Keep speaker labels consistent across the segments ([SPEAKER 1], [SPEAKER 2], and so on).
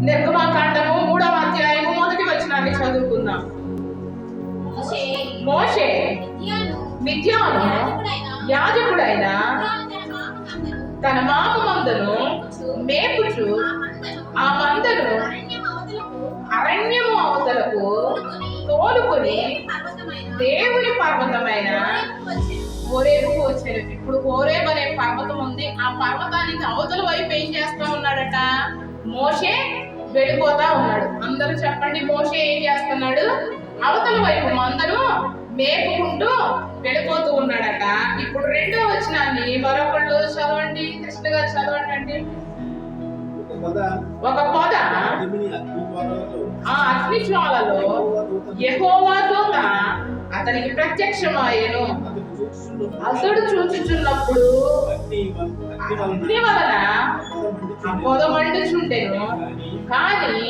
[SPEAKER 1] నిర్గమాకాండము 3వ అధ్యాయము 1వ వచనాన్ని చదువుకుందాం. మోషే మిద్యాను యాజకుడైన తన మామ మందను మేపుచు ఆ మందను అరణ్యము అవతలకు తోలుకొని దేవుని పర్వతమైన హోరేబుకు వచ్చాడు. ఇప్పుడు హోరేబ్ అనే పర్వతం ఉంది. ఆ పర్వతానికి అవతల వైపు ఏం చేస్తా ఉన్నాడట? మోషే వెళ్ళిపోతా ఉన్నాడు. అందరూ చెప్పండి, మోషే ఏం చేస్తున్నాడు? అవతల వైపు మందను మేపుకుంటూ వెళ్ళిపోతూ ఉన్నాడట. ఇప్పుడు 2వ వచనాన్ని మరొకళ్ళు చదవండి, కృష్ణ గారు చదవండి. ఒక పొద ఆ అగ్ని జ్వాలలో యెహోవా దూత అతనికి ప్రత్యక్షమాయెను. అతడు చూచుచున్నప్పుడు అగ్ని వలన ఆ పొద మండుచుండెను, కానీ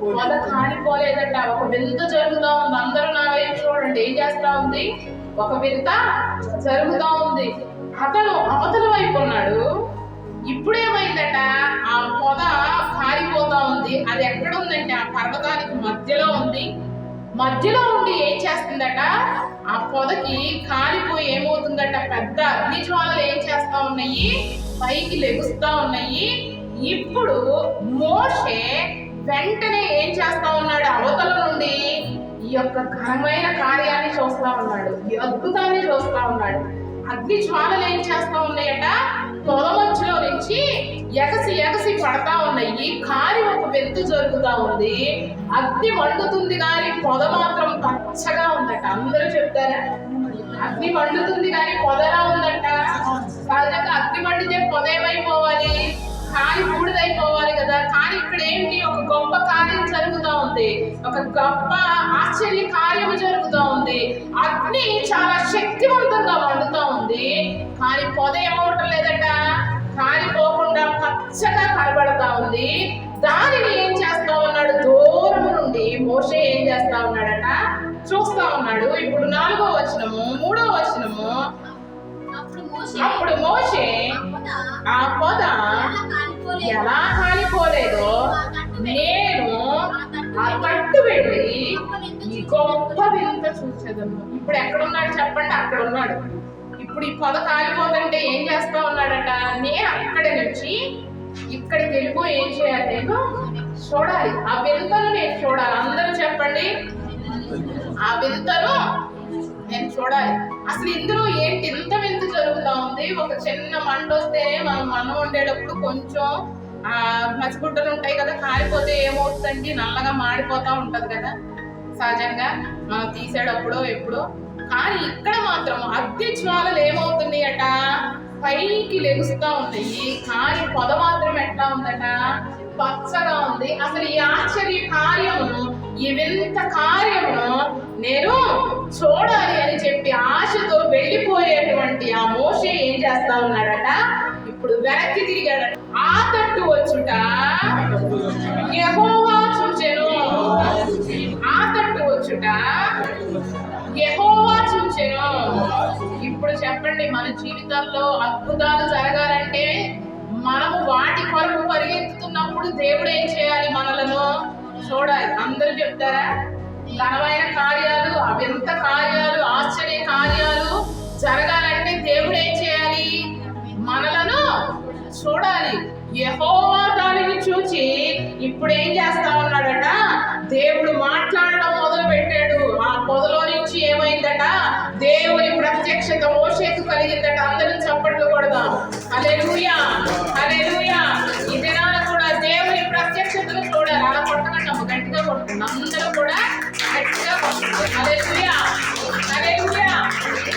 [SPEAKER 1] పొద కాలిపోలేదట. ఒక వింత జరుగుతా ఉంది. అందరూ నా వైపు చూడండి, ఏం చేస్తా ఉంది? ఒక వింత జరుగుతా ఉంది. అతను అవతల వైపు ఉన్నాడు. ఇప్పుడేమైందట? ఆ పొద కాలిపోతా ఉంది. అది ఎక్కడ ఉందంటే ఆ పర్వతానికి మధ్యలో ఉంది. మధ్యలో ఉండి ఏం చేస్తుందట? ఆ పొదకి కాలిపోయి ఏమవుతుందట? పెద్ద అగ్ని జ్వాలలు ఏం చేస్తా ఉన్నాయి? పైకి లెగుస్తా ఉన్నాయి. ఇప్పుడు మోషే వెంటనే ఏం చేస్తా ఉన్నాడు? అవతల నుండి ఈ యొక్క ఘనమైన కార్యాన్ని చూస్తా ఉన్నాడు, ఈ అద్భుతాన్ని చూస్తా ఉన్నాడు. అగ్ని జ్వాలలు ఏం చేస్తా ఉన్నాయట? పొద మధ్యలో నుంచి ఎగసి పడతా ఉన్నాయి. కాలి ఒక వెంతు జరుగుతా ఉంది. అగ్ని మండుతుంది కానీ పొద మాత్రం పచ్చగా ఉందట. అందరూ చెప్తారా? అగ్ని మండుతుంది కానీ పొదలా ఉందంట. సహజంగా అగ్ని మండితే పొద ఏమైపోవాలి? కాలి బూడిదైపోవాలి కదా. కానీ ఇక్కడ ఏంటి? ఒక గొప్ప కార్యం జరుగుతూ ఉంది, ఒక గొప్ప ఆశ్చర్య కార్యం జరుగుతూ ఉంది. అగ్ని చాలా శక్తివంతంగా మండుతూ ఉంది, కానీ పొద ఏమవటం లేదట. కాలిపోకుండా పచ్చగా కనబడతా ఉంది. దానిని ఏం చేస్తా ఉన్నాడు? దూరం నుండి మోషే ఏం చేస్తా ఉన్నాడట? చూస్తా ఉన్నాడు. ఇప్పుడు 4వ వచనము 3వ వచనము. అప్పుడు మోషే ఆ పొద ఎలా కాలిపోలేదో నేను ఆ తట్టు వెళ్ళి ఈ గొప్ప వింత చూసేదను. ఇప్పుడు ఎక్కడున్నాడు చెప్పండి? అక్కడ ఉన్నాడు. ఇప్పుడు ఈ పొద కాలిపోతుంటే ఏం చేస్తా ఉన్నాడట? నేను అక్కడి నుంచి ఇక్కడికి వెళ్ళిపోయి ఏం చేయాలి? నేను చూడాలి. ఆ వింతను నేను చూడాలి. అందరూ చెప్పండి, ఆ వింతను నేను చూడాలి. అసలు ఇందులో ఏంటి ఇంత వింత జరుగుతా ఉంది? ఒక చిన్న మంట వస్తే మనం వండేటప్పుడు కొంచెం మసిగుడ్డలు ఉంటాయి కదా, కాలిపోతే ఏమవుతుందండి? నల్లగా మాడిపోతా ఉంటది కదా సహజంగా మనం తీసేటప్పుడు ఎప్పుడు. కానీ ఇక్కడ మాత్రం అగ్ని జ్వాలలు ఏమవుతున్నాయి అట? పైకి లెగుస్తా ఉన్నాయి. కానీ పొద మాత్రం ఎట్లా ఉందట? పచ్చగా ఉంది. అసలు ఈ ఆశ్చర్య కార్యము, ఈ వింత కార్యము నేను చూడాలి అని చెప్పి ఆశతో వెళ్ళిపోయేటువంటి ఆ మోషే ఏం చేస్తా ఉన్నాడట? ఇప్పుడు వెనక్కి తిరిగాడట. ఆ తట్టు వచ్చుట యెహోవా చూచెను. ఆ తట్టు వచ్చుట యెహోవా చూచెను. ఇప్పుడు చెప్పండి, మన జీవితాల్లో అద్భుతాలు జరగాలంటే మనము వాటి కొరకు పరిగెత్తుతున్నప్పుడు దేవుడు ఏం చేయాలి? మనలను చూడాలి. అందరూ చెప్తారా? ఘనమైన కార్యాలు, అవింత కార్యాలు, ఆశ్చర్య కార్యాలు జరగాలంటే దేవుడు ఏం చేయాలి? మనలను చూడాలి. యెహోవా దానిని చూచి ఇప్పుడు ఏం చేస్తా ఉన్నాడట? దేవుడు మాట్లాడడం మొదలు పెట్టాడు. ఆ పొదలో నుంచి ఏమైందట? దేవుని ప్రత్యక్షత మోషేకు కలిగిందట. అందరూ చప్పట్లు కొడదాం. హల్లెలూయా, హల్లెలూయా. ఈ దినాన కూడా దేవుని ప్రత్యక్షతను చూడాలి. అలా కొట్టకండి, గట్టిగా కొట్టండి. అందరూ కూడా గట్టిగా కొట్టండి. హల్లెలూయా, హల్లెలూయా,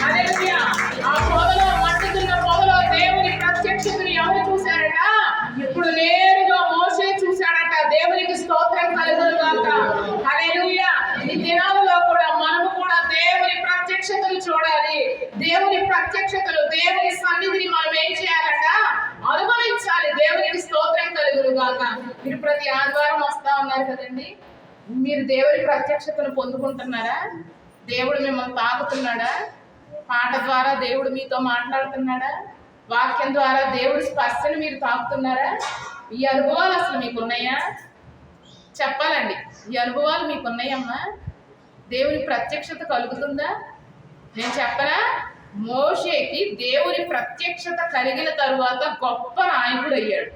[SPEAKER 1] హల్లెలూయా. ఆ పొదలో మండుతున్న పొదలో దేవుని ప్రత్యక్షతను ఎవరు చూశారట? ఇప్పుడు నేరుగా మోషే చూశాడట. దేవునికి స్తోత్రం కలుగును గాక. హల్లెలూయా. ఈ దినాలలో కూడా మనము కూడా దేవుని ప్రత్యక్షతను చూడాలి. దేవుని ప్రత్యక్షతలు, దేవుని సన్నిధిని మనం ఏం చేయాలట? అనుభవించాలి. దేవునికి స్తోత్రం కలుగును గాక. మీరు ప్రతి ఆదివారం వస్తా ఉన్నారు కదండి. మీరు దేవుని ప్రత్యక్షతను పొందుకుంటున్నారా? దేవుడు మిమ్మల్ని తాకుతున్నాడా? పాట ద్వారా దేవుడు మీతో మాట్లాడుతున్నాడా? వాక్యం ద్వారా దేవుడి స్పర్శను మీరు తాకుతున్నారా? ఈ అనుభవాలు అసలు మీకు ఉన్నాయా? చెప్పాలండి. ఈ అనుభవాలు మీకు ఉన్నాయమ్మా? దేవుని ప్రత్యక్షత కలుగుతుందా? నేను చెప్పనా? మోషేకి దేవుని ప్రత్యక్షత కలిగిన తరువాత గొప్ప నాయకుడు అయ్యాడు.